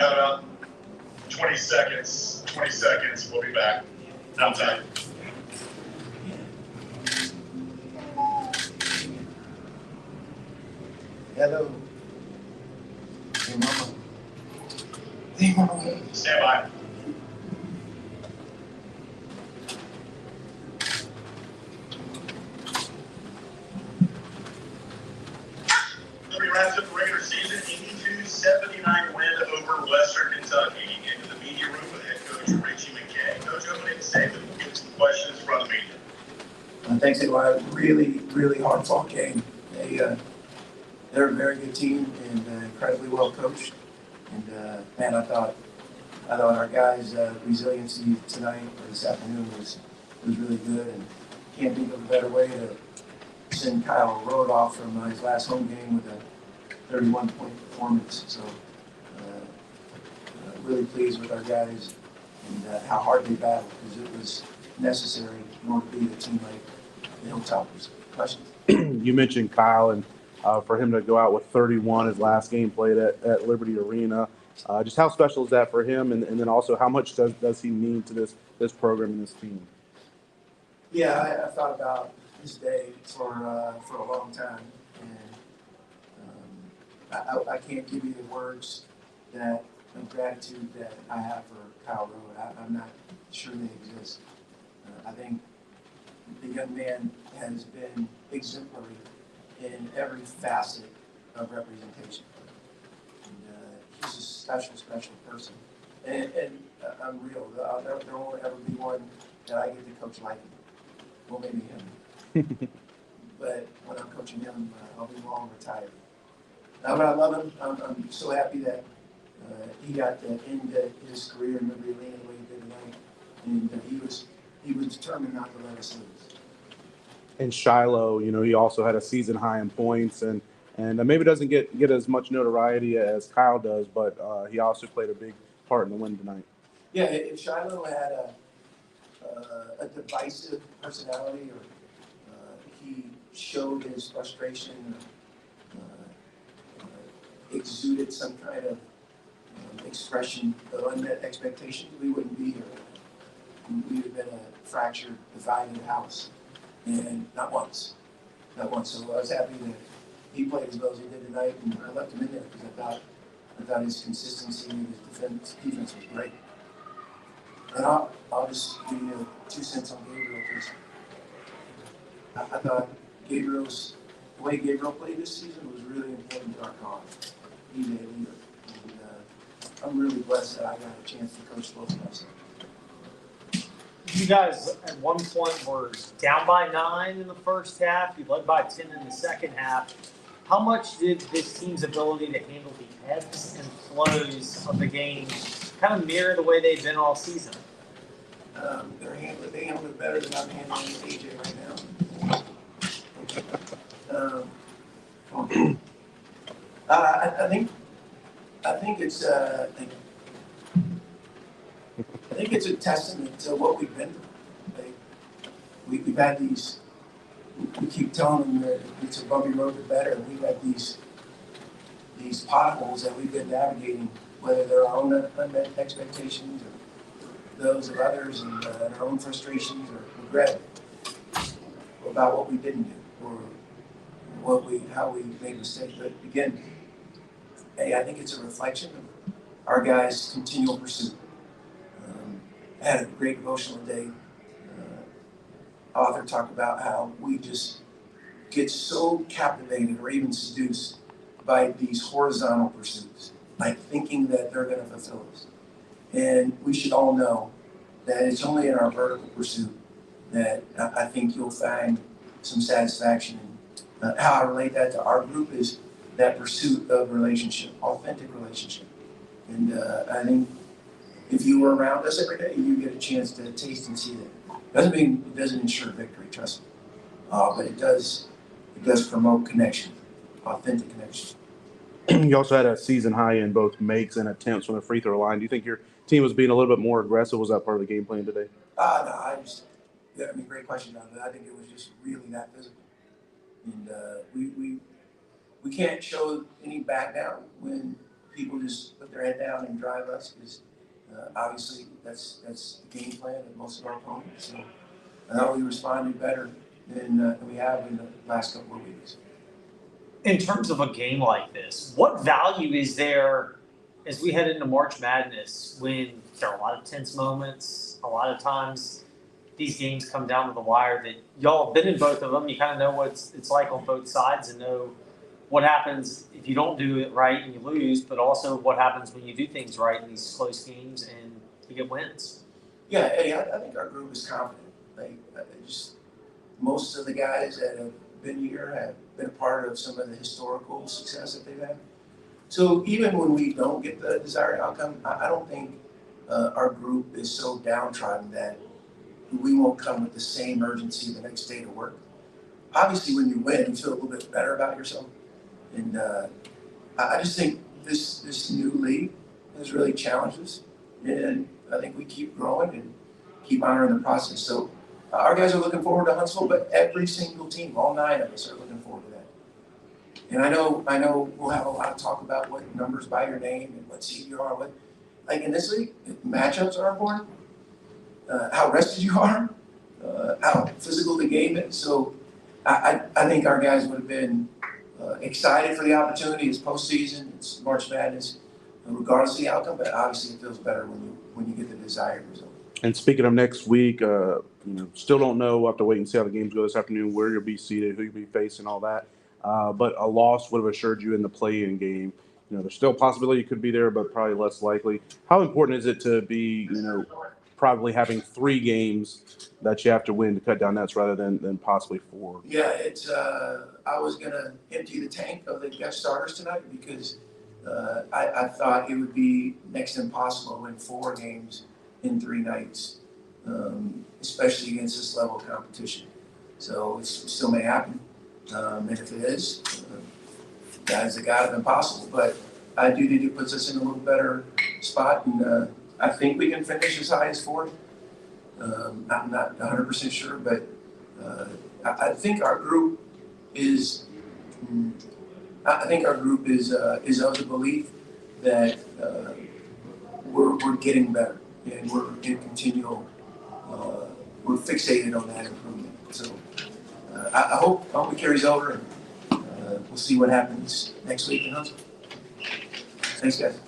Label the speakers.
Speaker 1: got about 20 seconds. 20 seconds. We'll be back. Outside.
Speaker 2: Hello. Hey, Mama. Hey, Mama.
Speaker 1: Stand by. Liberty wraps up the regular season 82-79 win over Western Kentucky. Into the media room with head coach Ritchie McKay. Coach, opening statement. We'll get some questions from the media.
Speaker 2: Thanks, Eduardo. Really, really hard fought game. They're a very good team and incredibly well coached. And man, I thought our guys' resiliency tonight or this afternoon was really good. And can't think of a better way to send Kyle Road off from his last home game with a 31-point performance. So really pleased with our guys and how hard they battled, because it was necessary in order to beat a team like the Hilltoppers. Questions?
Speaker 3: You mentioned Kyle, and for him to go out with 31 his last game played at Liberty Arena, just how special is that for him, and then also how much does he mean to this program and this team?
Speaker 2: Yeah, I thought about this day for a long time, and I can't give you the words of gratitude that I have for Kyle Rowe. I'm not sure they exist. I think the young man has been exemplary in every facet of representation. And he's a special person. And I'm real. There won't ever be one that I get to coach like him. Well, maybe him. But when I'm coaching him, I'll be long retired. But I love him. I'm so happy that he got to end his career in Liberty Arena the way he did tonight. And he was determined not to let us lose.
Speaker 3: And Shiloh, he also had a season high in points, and maybe doesn't get as much notoriety as Kyle does, but he also played a big part in the win tonight.
Speaker 2: Yeah, if Shiloh had a divisive personality, or he showed his frustration, exuded some kind of expression of unmet expectations, we wouldn't be here. We'd have been a fractured, divided house. And not once. So I was happy that he played as well as he did tonight, and I left him in there because I thought his consistency and his defense was great. And I'll just give you 2 cents on Gabriel, because I thought the way Gabriel played this season was really important to our cause. He's a leader. And I'm really blessed that I got a chance to coach both of us.
Speaker 4: You guys at one point were down by 9 in the first half. You led by 10 in the second half. How much did this team's ability to handle the ebbs and flows of the game kind of mirror the way they've been all season?
Speaker 2: They handle it better than I'm handling AJ right now. I think it's a testament to what we've been through. We've had these. We keep telling them that it's a bumpy road to better. We've had these potholes that we've been navigating, whether they're our own unmet expectations or those of others, and our own frustrations or regret about what we didn't do or how we made mistakes. But again, I think it's a reflection of our guys' continual pursuit. I had a great devotional day. Author talked about how we just get so captivated or even seduced by these horizontal pursuits, like thinking that they're going to fulfill us. And we should all know that it's only in our vertical pursuit that I think you'll find some satisfaction. How I relate that to our group is that pursuit of relationship, authentic relationship. And I think if you were around us every day, you get a chance to taste and see that. Doesn't mean it doesn't ensure victory, trust me. But it does promote connection, authentic connection.
Speaker 3: You also had a season high in both makes and attempts from the free throw line. Do you think your team was being a little bit more aggressive? Was that part of the game plan today?
Speaker 2: No, great question, Don. I think it was just really that physical. And we can't show any back down when people just put their head down and drive us, because obviously that's the game plan of most of our opponents. So I thought we responded better than we have in the last couple of weeks.
Speaker 4: In terms of a game like this, what value is there as we head into March Madness when there are a lot of tense moments, a lot of times these games come down to the wire that y'all have been in both of them, you kind of know what it's like on both sides and know what happens if you don't do it right and you lose, but also what happens when you do things right in these close games and you get wins.
Speaker 2: Yeah, Eddie, I think our group is confident. Just most of the guys that have been here have been a part of some of the historical success that they've had. So even when we don't get the desired outcome, I don't think our group is so downtrodden that we won't come with the same urgency the next day to work. Obviously, when you win, you feel a little bit better about yourself. And I just think this new league has really challenged us. And I think we keep growing and keep honoring the process. So our guys are looking forward to Huntsville, but every single team, all 9 of us, are looking forward to that. And I know we'll have a lot of talk about what numbers by your name and what seed you are. Like in this league, matchups are important. How rested you are, how physical the game is. So I think our guys would have been excited for the opportunity. It's postseason, it's March Madness, regardless of the outcome. But obviously, it feels better when you get the desired result.
Speaker 3: And speaking of next week, still don't know. We'll have to wait and see how the games go this afternoon, where you'll be seated, who you'll be facing, all that. But a loss would have assured you in the play-in game. There's still a possibility you could be there, but probably less likely. How important is it to be, probably having 3 games that you have to win to cut down nets rather than possibly 4?
Speaker 2: Yeah, it's. I was gonna empty the tank of the guest starters tonight because I thought it would be next to impossible to win 4 games in 3 nights, especially against this level of competition. So it still may happen, and if it is, that is the god of impossible. But I do think it puts us in a little better spot, and I think we can finish as high as 4. I'm not 100% sure, but I think our group is. I think our group is of the belief that we're getting better, and we're in continual. We're fixated on that improvement. So I hope it carries over, and we'll see what happens next week in Huntsville. Thanks, guys.